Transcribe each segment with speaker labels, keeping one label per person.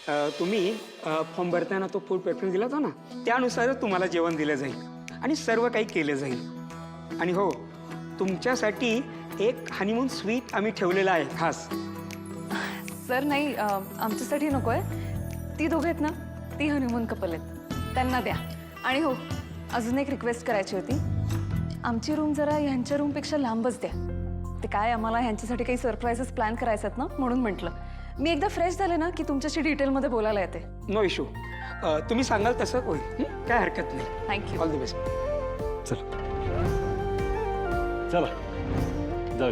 Speaker 1: तुम्ही फॉर्म भरताना तो फूड प्रेफरन्स दिला होता ना, त्यानुसारच तुम्हाला जेवण दिलं जाईल आणि सर्व काही केलं जाईल. आणि हो, तुमच्यासाठी एक हनीमून स्वीट आम्ही ठेवलेला आहे खास.
Speaker 2: सर नाही, आमच्यासाठी नको आहे. ती दोघं आहेत ना, ती हनीमून कपल आहेत, त्यांना द्या. आणि हो, अजून एक रिक्वेस्ट करायची होती. आमची रूम जरा ह्यांच्या रूमपेक्षा लांबच द्या. ते काय, आम्हाला ह्यांच्यासाठी काही सरप्राईजेस प्लॅन करायचे आहेत ना, म्हणून म्हटलं. मी एकदा फ्रेश झाले ना की तुमच्याशी डिटेलमध्ये बोलायला येते.
Speaker 1: No issue. तुम्ही सांगाल तसं होईल, काय हरकत नाही.
Speaker 2: थँक्यू.
Speaker 1: All the best.
Speaker 3: चल चला जाऊ.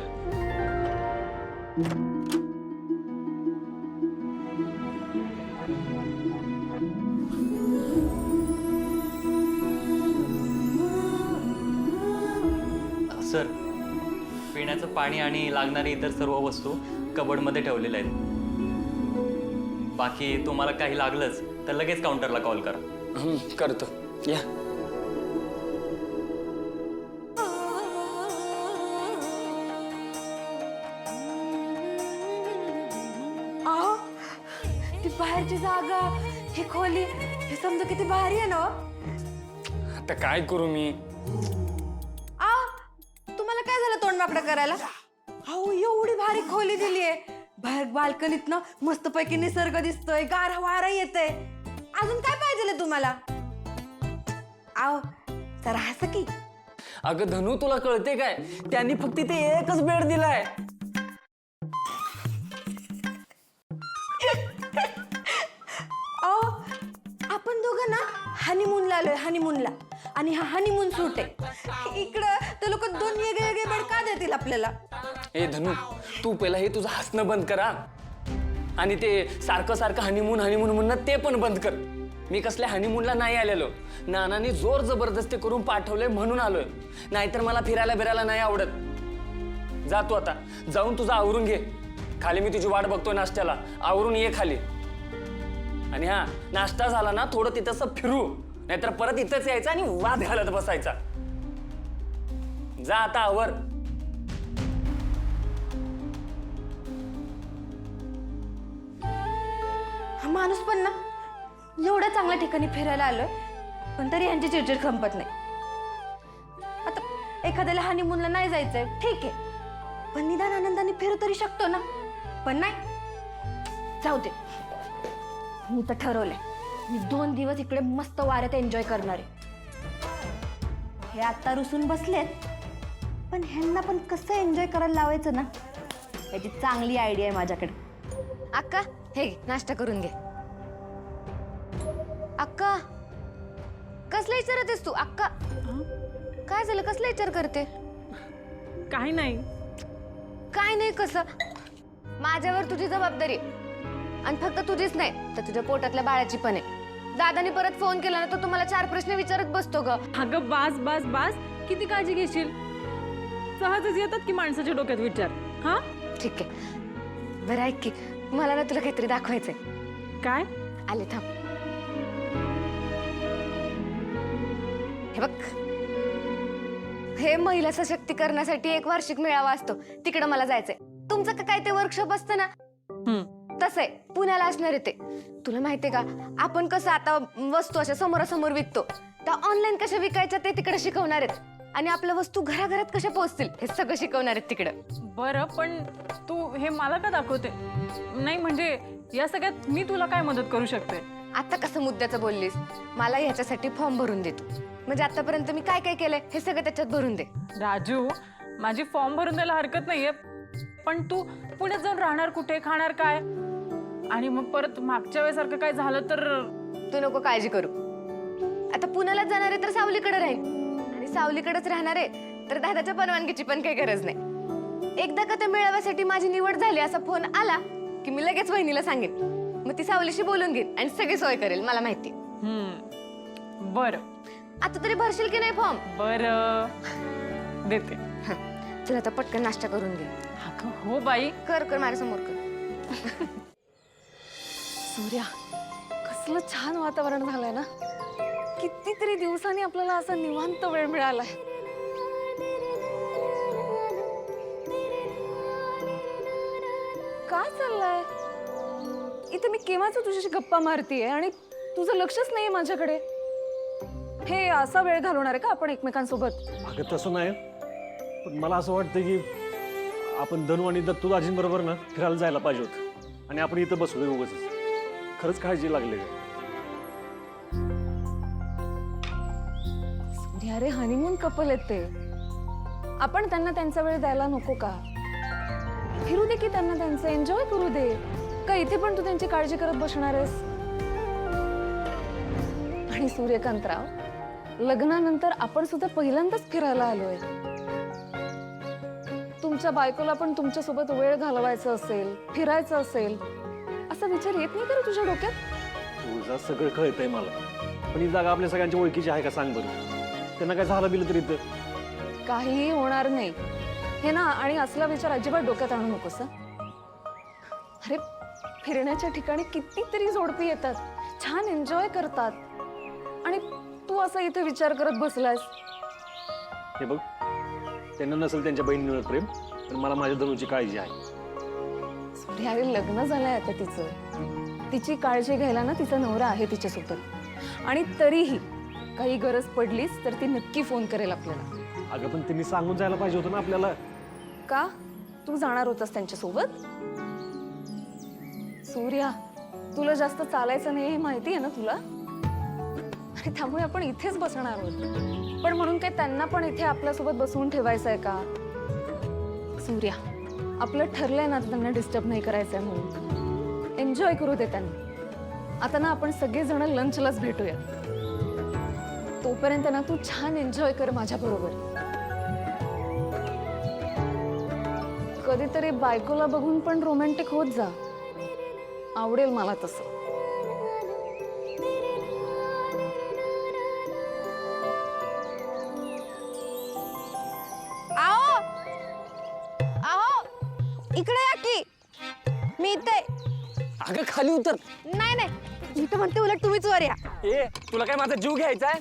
Speaker 4: सर, पिण्याचं पाणी आणि लागणारी इतर सर्व वस्तू कबडमध्ये ठेवलेल्या आहेत. बाकी तुम्हाला काही लागलंच तर लगेच काउंटरला कॉल करा.
Speaker 1: करतो या.
Speaker 5: अहो, ती बाहेरची जागा, ही खोली, हे समजा किती भारी आहे ना.
Speaker 1: आता काय करू मी?
Speaker 5: तुम्हाला काय झालं तोंड वाकडं करायला? अहो, एवढी भारी खोली दिली आहे. बाहेर बाल्कनीत ना मस्तपैकी निसर्ग दिसतोय, गार वारा येतंय. अजून काय पाहिजे तुम्हाला? अहो, जरा हसा की.
Speaker 6: अगं धनू, तुला कळते काय? त्यांनी फक्त ते एकच बेड दिलाय.
Speaker 5: अहो, आपण दोघं ना हनीमूनला आलोय, हनीमूनला. आणि हा हनीमून सूट आहे. इकडं ते लोक 2 वेगळे वेगळे बेड का देतील आपल्याला?
Speaker 6: ए धनू, तू पहिला हे तुझं हसणं बंद करा आणि ते सारखं सारखं हनीमून हनीमून म्हणणं ते पण बंद कर. मी कसल्या हनीमूनला नाही आलेलो. नानांनी जोर जबरदस्ती करून पाठवलंय म्हणून आलोय. नाहीतर मला फिरायला बिरायला नाही आवडत. जा तू आता, जाऊन तुझं आवरून घे. खाली मी तुझी वाट बघतोय नाश्त्याला. आवरून ये खाली. आणि हा, नाश्ता झाला ना थोडं तिथंसं फिरू, नाहीतर परत इथंच यायचं आणि वाद घालत बसायचा. जा आता आवर.
Speaker 5: हा माणूस पण ना एवढ्या चांगल्या ठिकाणी फिरायला आलोय, पण तरी यांची चिडचिड संपत नाही. आता एखाद्याला हनीमूनला नाही जायचंय, ठीक आहे, पण निदान आनंदाने फिरू तरी शकतो ना. पण नाही, जाऊ दे. मी तर ठरवलंय, मी 2 दिवस इकडे मस्त वाऱ्यात एन्जॉय करणार आहे. हे आता रुसून बसलेत, पण ह्यांना पण कसं एन्जॉय करायला लावायचं ना, याची चांगली आयडिया आहे माझ्याकडे.
Speaker 7: अक्का, हे घे, नाश्ता करून घे. अक्का, कसला विचारत आहेस तू? अक्का, काय झालं? कसला विचार करते?
Speaker 2: काही नाही.
Speaker 7: काय नाही कसं? माझ्यावर तुझी जबाबदारी आहे. आणि फक्त तुझीच नाही तर तुझ्या पोटातल्या बाळाची पण आहे. दादाने परत फोन केला ना तर तुम्हाला 4 प्रश्न विचारत बसतो ग.
Speaker 2: अगं बास बास बास, किती काळजी घेशील? सहजच येतात की माणसाच्या डोक्यात विचार. हा
Speaker 7: ठीक आहे, बरं ऐक की, मला ना तुला काहीतरी दाखवायचंय.
Speaker 2: काय?
Speaker 7: आले, थांब. हे बघ, हे महिला सशक्तीकरणासाठी एक वार्षिक मेळावा असतो, तिकडे मला जायचंय. तुमचं काय ते वर्कशॉप असतं ना, तसंय, पुण्याला असणार आहे ते. तुला माहितीये का, आपण कसं आता वस्तू अशा समोरासमोर विकतो, त्या ऑनलाईन कशा विकायच्या ते तिकडे शिकवणार आहेत. आणि आपल्या वस्तू घराघरात कशा पोहोचतील हे सगळं शिकवणार आहेत तिकडं.
Speaker 2: बरं, पण तू हे मला का दाखवते? नाही म्हणजे या सगळ्यात मी तुला काय मदत करू शकते?
Speaker 7: आता कसं मुद्द्याचं बोललीस, मला ह्याच्यासाठी फॉर्म भरून दे तू. म्हणजे आतापर्यंत मी काय काय केलंय हे सगळं त्याच्यात भरून दे.
Speaker 2: राजू, माझी फॉर्म भरून द्यायला हरकत नाहीये, पण तू पुण्यात जाऊन राहणार कुठे, खाणार काय? आणि मग परत मागच्या वेळेसारखं काय झालं तर?
Speaker 7: तू नको काळजी करू. आता पुण्याला जाणार आहे तर सावलीकडे राहील, आणि सावलीकडेच राहणार आहे तर दादाच्या परवानगीची पण काही गरज नाही. एकदा का त्या मेळाव्यासाठी माझी निवड झाली असा फोन आला की मी लगेच वहिनीला सांगेन. मग ती सावलीशी बोलून घेईन आणि सगळी सोय करेल, मला माहिती.
Speaker 2: बरं,
Speaker 7: आता तरी भरशील की नाही फॉर्म?
Speaker 2: बरं देते.
Speaker 7: चल आता पटकन नाश्ता करून घे.
Speaker 2: हो बाई,
Speaker 7: कर कर, माझ्यासमोर कर.
Speaker 2: सूर्या, कसलं छान वातावरण झालंय ना. कितीतरी दिवसांनी आपल्याला असा निवांत वेळ मिळालाय. काय चाललंय? इथे मी केव्हाच तुझ्याशी गप्पा मारतीये आणि तुझं लक्षच नाही माझ्याकडे. हे असा वेळ घालवणार आहे का आपण एकमेकांसोबत?
Speaker 3: अगं तसं नाही, पण मला असं वाटतं की आपण धनू आणि दत्तू दाजींबरोबर ना फिरायला जायला पाहिजे होतं आणि आपण इथं बसलोय उगाच. खरंच काळजी लागली का?
Speaker 2: अरे हनीमून कपल आहेत ते, आपण त्यांना त्यांचा वेळ द्यायला नको का? फिरू दे की त्यांना त्यांचं, एन्जॉय करू दे. का इथे पण तू त्यांची काळजी करत बसणार आहेस? आणि सूर्यकांतराव, लग्नानंतर आपण सुद्धा पहिल्यांदाच फिरायला आलोय. तुमच्या बायकोला पण तुमच्यासोबत वेळ घालवायचा असेल, फिरायचं असेल, असा विचार येत नाही का रे तुझ्या डोक्यात?
Speaker 3: तुझं सगळं कळतंय मला, पण ही जागा आपल्या सगळ्यांच्या ओळखीची आहे का सांग बरं? त्यांना काय झालं बिलं तरी इथं
Speaker 2: काहीही होणार नाही हे ना. आणि असला विचार अजिबात डोक्यात आणू नकोस हं. अरे फिरण्याच्या ठिकाणी कितीतरी जोडपी येतात, छान एन्जॉय करतात, आणि तू असा इथे विचार करत बसलास.
Speaker 3: हे बघ, त्यांना नसेल त्यांच्या बहिणीवर प्रेम, पण मला माझ्या धनूची काळजी आहे.
Speaker 2: सूर्या, अरे लग्न झालंय आता तिचं, तिची काळजी घ्यायला ना तिचा नवरा आहे तिच्यासोबत. आणि तरीही काही गरज पडलीच तर ती नक्की फोन करेल आपल्याला.
Speaker 3: अगं पण त्यांनी सांगून जायला पाहिजे होतं ना आपल्याला.
Speaker 2: का तू जाणार होतास त्यांच्यासोबत? सूर्या, तुला जास्त चालायचं नाही हे माहिती आहे ना तुला. अरे त्यामुळे आपण इथेच बसणार आहोत, पण म्हणून काय त्यांना पण इथे आपल्यासोबत बसवून ठेवायचं आहे का? सूर्या, आपलं ठरलंय ना त्यांना डिस्टर्ब नाही करायचंय म्हणून. एन्जॉय करू दे त्यांना. आता ना आपण सगळेजण लंचलाच भेटूया. तोपर्यंत ना तू छान एन्जॉय कर माझ्या बरोबर. कधीतरी बायकोला बघून पण रोमॅन्टिक होत जा, आवडेल मला तसं.
Speaker 5: आओ आओ, इकडे या की. मी इथे.
Speaker 6: अगं खाली उतर.
Speaker 5: नाही नाही, मी तर म्हणते उलट तुम्हीच वर या.
Speaker 6: ए, तुला काय माझा जीव घ्यायचा आहे?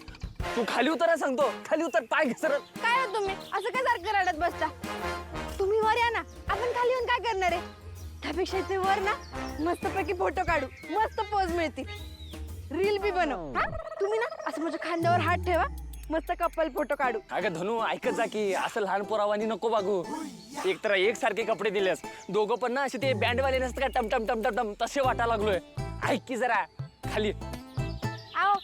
Speaker 6: तू खाली उतर सांगतो. खाली उतर, पाय घसरत.
Speaker 5: काय हो तुम्ही असं काय सारखं रडत बसता? तुम्ही वर या ना, आपण खाली येऊन काय करणार आहे? त्यापेक्षा इथे वर ना मस्तपैकी फोटो काढू, मस्त पोज मिळते, रील बी बनव. हा, तुम्ही ना असं माझ्या खांद्यावर हात ठेवा, मस्त कपल फोटो काढू.
Speaker 6: अगं धनू, ऐकत जा की, असं लहान पोरावानी नको वागू. एक तर एक सारखे कपडे दिलेस, दोघं पण ना असे ते बँडवाले नसतं का, टम टम टम टम टम तसे वाटा लागलोय. ऐक की जरा खाली.
Speaker 5: आओ,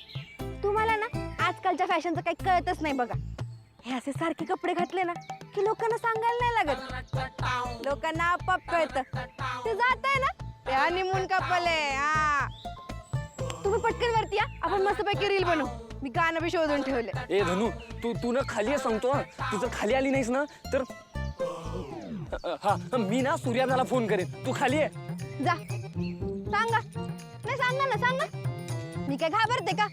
Speaker 5: तुम्हाला ना आजकालच्या फॅशनचं काही कळतच नाही बघा. हे असे सारखे कपडे घातले ना की लोकांना सांगायला नाही लागत, लोकांना आपोआप कळतं ते जात आहे ना, ते हनीमून कपल आहे. हा, तुम्ही पटकन वरती या, आपण मस्तपैकी रील बनवू. मी गाणं बी शोधून ठेवले.
Speaker 6: ए धनू, तू ना खाली ये सांगतो. तू जर खाली आली नाहीस ना तर हा, मी ना सूर्याला फोन करेन. तू खाली ये.
Speaker 5: जा, सांगा. नाही सांगा ना, सांगा. मी काय घाबरते का?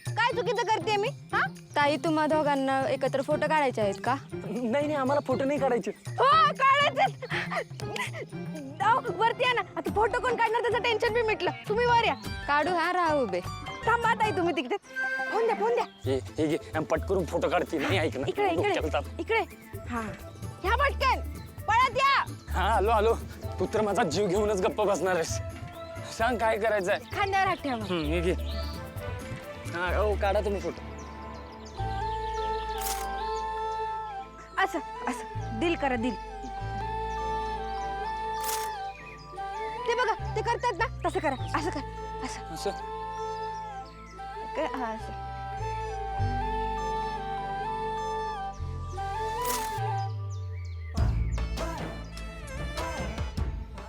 Speaker 5: काय चुकीचं करते मी? हा, ताई, तुम्हा दोघांना एकत्र फोटो काढायचे आहेत का?
Speaker 6: नाही नाही, आम्हाला फोटो नाही काढायचे.
Speaker 5: हो, काढायचे. वरती या ना. आता फोटो कोण काढणार त्याचं टेन्शन बी मिटलं. तुम्ही वर या. काढू. हा, राहा उभे. थांबा ताई, तुम्ही तिकडे. फोन द्या, फोन द्या.
Speaker 6: हे घे, पट करून फोटो काढते. नाही ऐक ना.
Speaker 5: इकडे इकडे इकडे. हा, ह्या पटकन पळत या.
Speaker 6: हा, आलो आलो. तू तर माझा जीव घेऊनच गप्प बसणार आहेस. सांग काय करायचंय?
Speaker 5: खांद्यावर हात ठेवा.
Speaker 6: हे घे. हा, ओ काढा तुम्ही फोटो.
Speaker 5: असं असं दिल करा, दिल. ते बघा, ते करतात ना, तसं करा. असं करा, असं.
Speaker 6: असं
Speaker 5: हा, असं.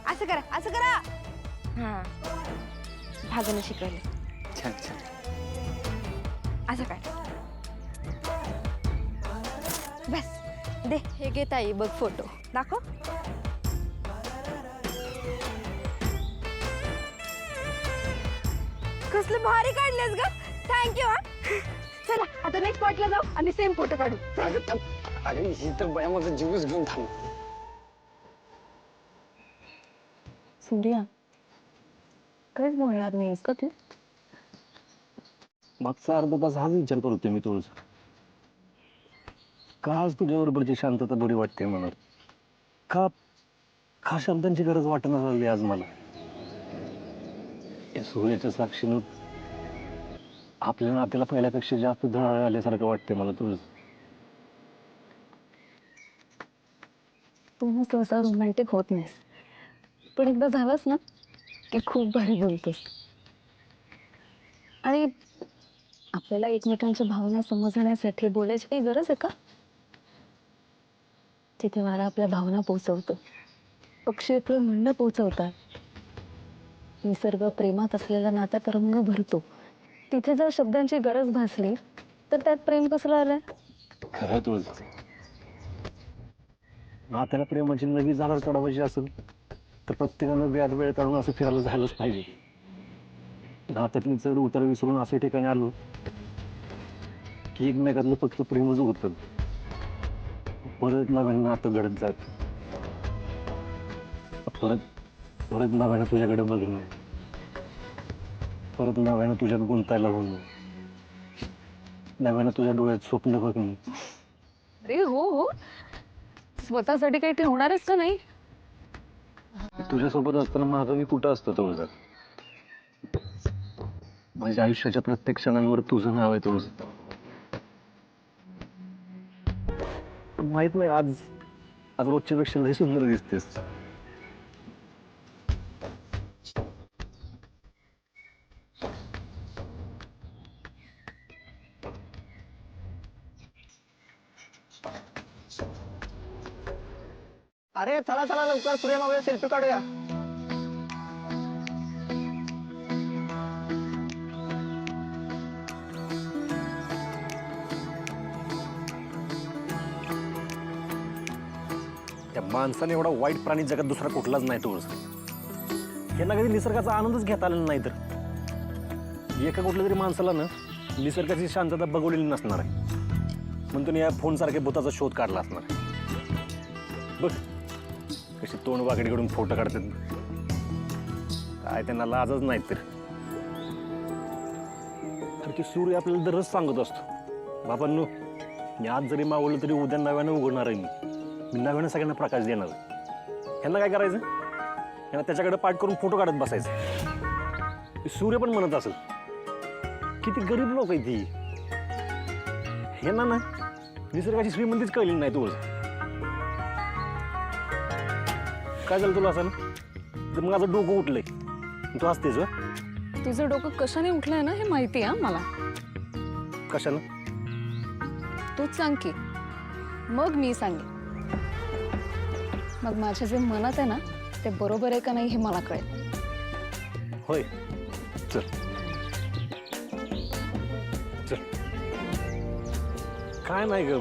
Speaker 5: असं करा, असं करा. हा, भागणं शिकवले.
Speaker 6: छान छान.
Speaker 5: असं काय? बस दे. हे घे ताई, बघ फोटो. दाखव. कसलं भारी काढलेस ग. थँक्यू. हा, चला आता नेक्स्ट स्पॉटला जाऊ आणि सेम फोटो काढू.
Speaker 6: अरे ही तर बाया माझा जीवच घेऊन थांब.
Speaker 2: सूर्या, काहीच बोलणार नाहीस का तू?
Speaker 3: मागचा अर्धा तास हाच विचार करतोय मी तुझं. का आज तुझ्याबरोबरची शांतता बरी वाटते मला? का का शब्दांची गरज वाटणार झाली आज मला? या सूर्याच्या साक्षीनं आपल्या नात्याला पहिल्यापेक्षा जास्त धडाळे आल्यासारखं वाटतंय मला तुझं.
Speaker 2: तू ना सहसा रोमॅन्टिक होत नाहीस, पण एकदा झालास ना की खूप भारी बोलतोस. आणि आपल्याला एकमेकांच्या भावना समजण्यासाठी बोलायची काही गरज आहे का? तिथे वारा आपल्या भावना पोचवतो, पक्षी आपलं म्हणणं पोचवतात, निसर्ग प्रेमात असलेला नात्यात रंग भरतो. तिथे जर शब्दांची गरज भासली तर त्यात प्रेम कसलं आलंय?
Speaker 3: खरं तुझं. नात्याला प्रेमाची नवी जाणार चढवायची असेल तर प्रत्येकानं वेळ काढून असं फिरायला जायलाच पाहिजे. नात्यातली चढ उतर विसरून असे ठिकाणी आलो की एकमेकातलं फक्त प्रेमच होतं. परत नव्यानं नातं घडत जात. परत नव्यानं तुझ्याकडे बघणं, परत नव्यानं तुझ्यात गुंतायला होणं, नव्यानं तुझ्या डोळ्यात स्वप्न बघणं.
Speaker 2: अरे हो हो, स्वतःसाठी काही ठेवणारच का नाही?
Speaker 3: तुझ्यासोबत असताना माझं मी कुठं असतो तुझं? माझ्या आयुष्याच्या प्रत्येक क्षणांवर तुझं नाव आहे तुझं. माहित नाही, आज रोजच्या पेक्षा लई सुंदर दिसतेस.
Speaker 1: अरे चला चला लवकर सूर्य मावळ्या सेल्फी काढूया.
Speaker 3: त्या माणसाने एवढा वाईट प्राणी जगात दुसरा कुठलाच नाही तुझ. यांना कधी निसर्गाचा आनंदच घेता आलेला नाही तर एका कुठल्या तरी माणसाला ना निसर्गाची शांतता बघवलेली नसणार आहे, म्हणून या फोन सारख्या भूताचा शोध काढला असणार आहे. बघ कशी तोंड वाकडीकडून फोटो काढतात, काय त्यांना लाजच नाहीत. तर ते सूर्य आपल्याला दररोज सांगत असतो, बाबांनो मी आज जरी मावळलं तरी उद्या नव्यानं उघडणार आहे. मी नव्यानं सगळ्यांना प्रकाश देणार. ह्यांना काय करायचं? ह्यांना त्याच्याकडे पाठ करून फोटो काढत बसायचं. सूर्य पण म्हणत असेल किती गरीब लोक आहेत ती, ह्यांना ना निसर्गाची श्रीमंतीच कळली नाही. तुझं काय झालं तुला असं? तर माझं डोकं उठलंय, तू हसतेस व?
Speaker 2: तुझं डोकं कशाने उठलंय ना हे माहिती आहे मला.
Speaker 3: कशानं?
Speaker 2: तूच सांग की, मग मी सांगेन. मग माझ्या जे मनात आहे ना ते बरोबर आहे का नाही हे मला कळेल.
Speaker 3: होय, चल चल. काय नाही ग,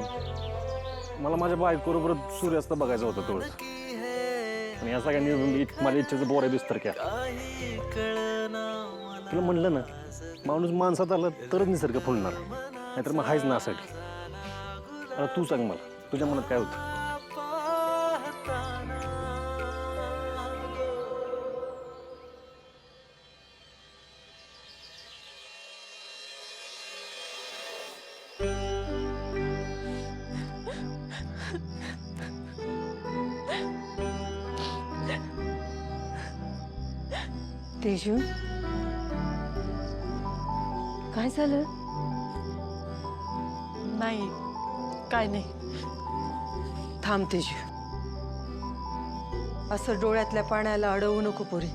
Speaker 3: मला माझ्या बायकोबरोबर सूर्यास्त बघायचा होता थोडं, आणि या सगळ्यांनी माझ्या इच्छेचं बोऱ्या बिस्तर. तुला म्हणलं ना, माणूस माणसात आला तरच निसर्ग फुलणार, नाहीतर मग हायच नासाठी. आता तू सांग मला, तुझ्या मनात काय होतं?
Speaker 8: तेजू, काय झालं?
Speaker 9: नाही, काय नाही.
Speaker 8: थांब तेजू, असं डोळ्यातल्या पाण्याला अडवू नको पोरी.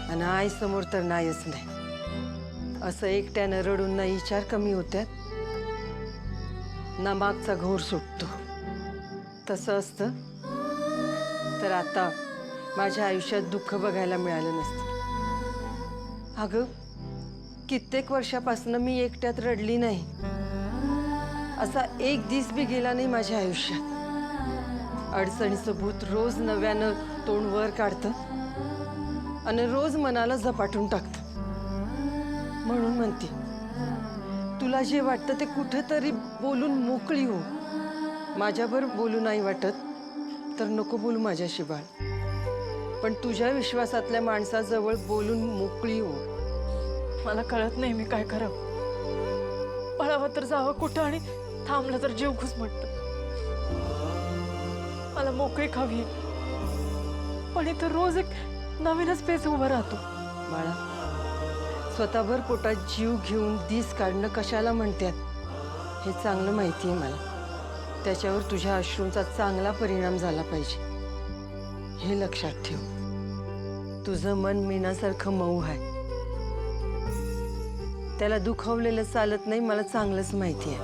Speaker 8: आणि आई समोर तर नाहीच नाही. असं एकट्यानं रडून ना विचार कमी होत्यात ना मागचा घोर सुटतो. तसं असतं तर आता माझ्या आयुष्यात दुःख बघायला मिळालं नसतं. अगं, कित्येक वर्षापासून मी एकट्यात रडली नाही. असा एक दिस बी गेला नाही माझ्या आयुष्यात. अडचणीचं भूत रोज नव्यानं तोंड वर काढतं आणि रोज मनाला झपाटून टाकतं. म्हणून म्हणते, तुला जे वाटतं ते कुठेतरी बोलून मोकळी हो. माझ्यावर बोलू नाही वाटत तर नको बोलू माझ्याशी बाळ, पण तुझ्या विश्वासातल्या माणसाजवळ बोलून मोकळी हो.
Speaker 9: मला कळत नाही मी काय करावं. पळावं तर जावं कुठं आणि थांबलं तर जीव घुसमटतं. मला मोकळी खावी, पण इथं रोज एक नवीनच पेच उभा राहतो.
Speaker 8: बाळा, स्वतःभर पोटात जीव घेऊन दिस काढणं कशाला म्हणतात हे चांगलं माहिती आहे मला. त्याच्यावर तुझ्या अश्रूंचा चांगला परिणाम झाला पाहिजे हे लक्षात ठेव. तुझं मन मीनासारखं मऊ आहे. त्याला दुखावलेलं चालत नाही, मला चांगलंच माहिती आहे.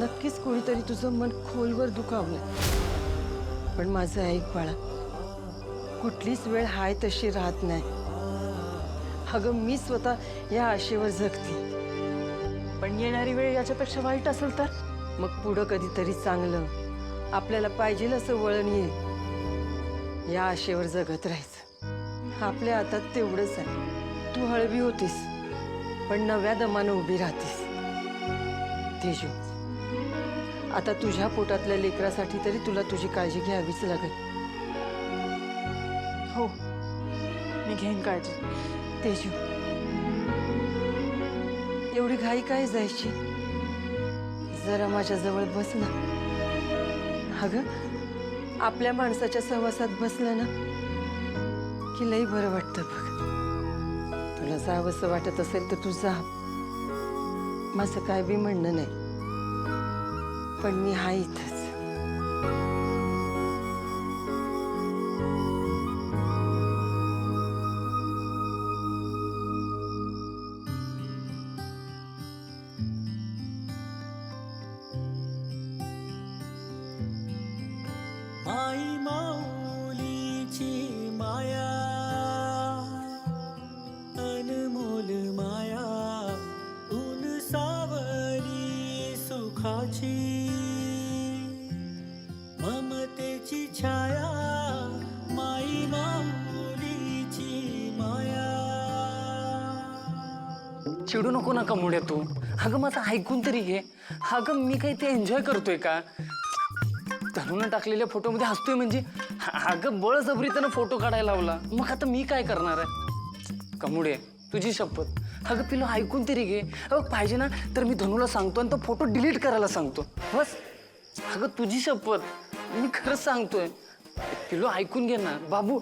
Speaker 8: नक्कीच कोणीतरी तुझं मन खोलवर दुखावलं. पण माझं ऐक बाळा, कुठलीच वेळ हाय तशी राहत नाही. अगं मी स्वतः या आशेवर जगते.
Speaker 9: पण येणारी वेळ याच्यापेक्षा वाईट असेल तर?
Speaker 8: मग पुढं कधीतरी चांगलं आपल्याला पाहिजे असं वळण येईल. या आशेवर जगत राहायचं. आपल्या हातात तेवढंच आहे. तू हळवी होतीस पण नव्या दमानं उभी राहतीस. तेजू, आता तुझ्या पोटातल्या लेकरासाठी तरी तुला तुझी काळजी घ्यावीच लागेल.
Speaker 9: हो, मी घेईन काळजी.
Speaker 8: तेजू, एवढी घाई काय जायची? जरा माझ्या जवळ बस ना. अगं आपल्या माणसाच्या सहवासात बसलं ना की लई बरं वाटतं बघ. तुला जावंसं वाटत असेल तर तू जा. माझं काय बी म्हणणं नाही, पण मी हाय इथंच.
Speaker 10: आई माऊलीची माया, अनमोल माया, ऊन सावली सुखाची, ममतेची छाया, माई माऊलीची माया.
Speaker 6: चिडू नको ना कमुड्या तू. अगं माझं ऐकून तरी घे. अगं मी काही ते एन्जॉय करतोय का? धनुनं टाकलेल्या फोटोमध्ये हसतोय म्हणजे अगं बळजबरीनं फोटो काढायला लावला. मग आता मी काय करणार आहे? कमुडे तुझी शपथ. अगं पिलो ऐकून तरी घे. अगं पाहिजे ना तर मी धनुला सांगतो आणि तो फोटो डिलीट करायला सांगतो बस. अगं तुझी शपथ, मी खरंच सांगतोय. पिलो ऐकून घे ना. बाबू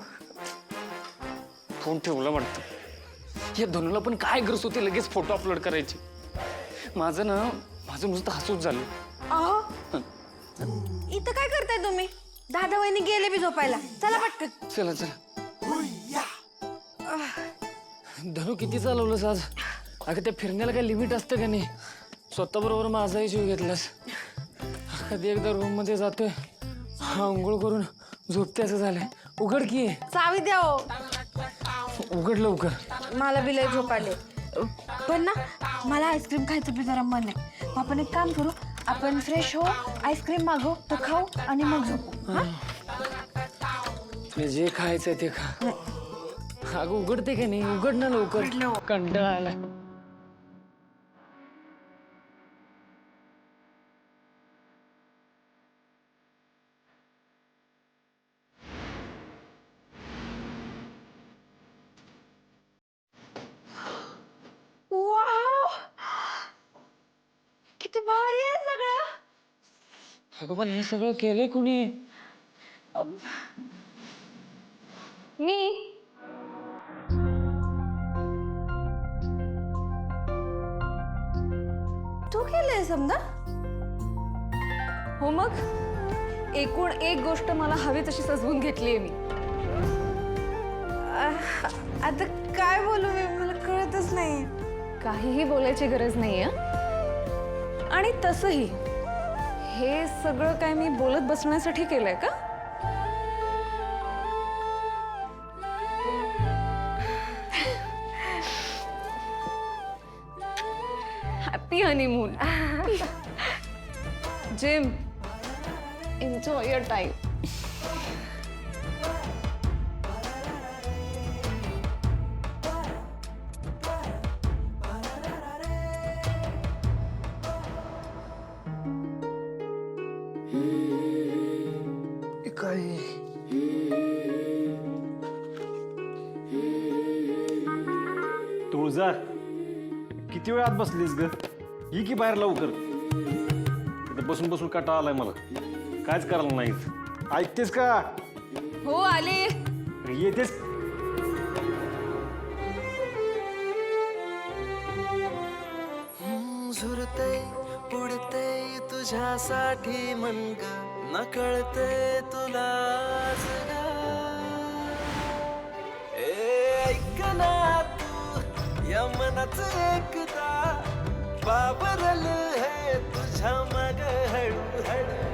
Speaker 6: फोन ठेवला वाटतं. या धनुला पण काय गरज होती लगेच फोटो अपलोड करायची. माझं नुसतं हसूच झालं.
Speaker 5: इथं काय करताय तुम्ही? दादा वहिनी गेले बी झोपायला. चला पटकन.
Speaker 6: चला चला. धनु किती चालवलंस आज? अगं त्या फिरण्याला काही लिमिट असतं का नाही? स्वतःबरोबर माझाही जीव घेतलास. कधी एकदा रूम मध्ये जातोय, आंघोळ करून झोपते असं झालंय. उघड की.
Speaker 5: चावी द्या हो.
Speaker 6: उघड लवकर.
Speaker 5: मला बी लय झोप आले. पण ना मला आईस्क्रीम खायचं बी जरा मन आहे. मग आपण एक काम करू, आपण फ्रेश हो, आईस्क्रीम मागवू, तो खाऊ आणि मग झोपू. हा?
Speaker 6: तुला जे खायचंय ते खा. अगं उघडते का नाही? उघड ना लवकर. कंटाळा आलाय.
Speaker 5: किती भारी आहे सगळं.
Speaker 6: अगं पण हे सगळं केलंय कुणी?
Speaker 7: मी
Speaker 5: तू केलंय समजा.
Speaker 2: हो मग एकूण एक गोष्ट मला हवी तशी सजवून घेतलीये मी.
Speaker 5: आता काय बोलू मी, मला कळतच नाही.
Speaker 2: काहीही बोलायची गरज नाहीये. आणि तसंही हे सगळं काय मी बोलत बसण्यासाठी केलंय का? Happy honeymoon. Gym, enjoy your time.
Speaker 3: Tulja, किती वेळ आत बसलीस ग? ही की बाहेर लवकर. इथं बसून बसून काटा आलाय मला. कायच करायला नाहीत. ऐकतेस का?
Speaker 2: हो आले.
Speaker 3: येतेस?
Speaker 10: उडते तुझ्यासाठी मन ग नकळते तुला आज ग. ऐक ना तू या मनाच एकदा बाबरल है तुझ्या मग हळू हळू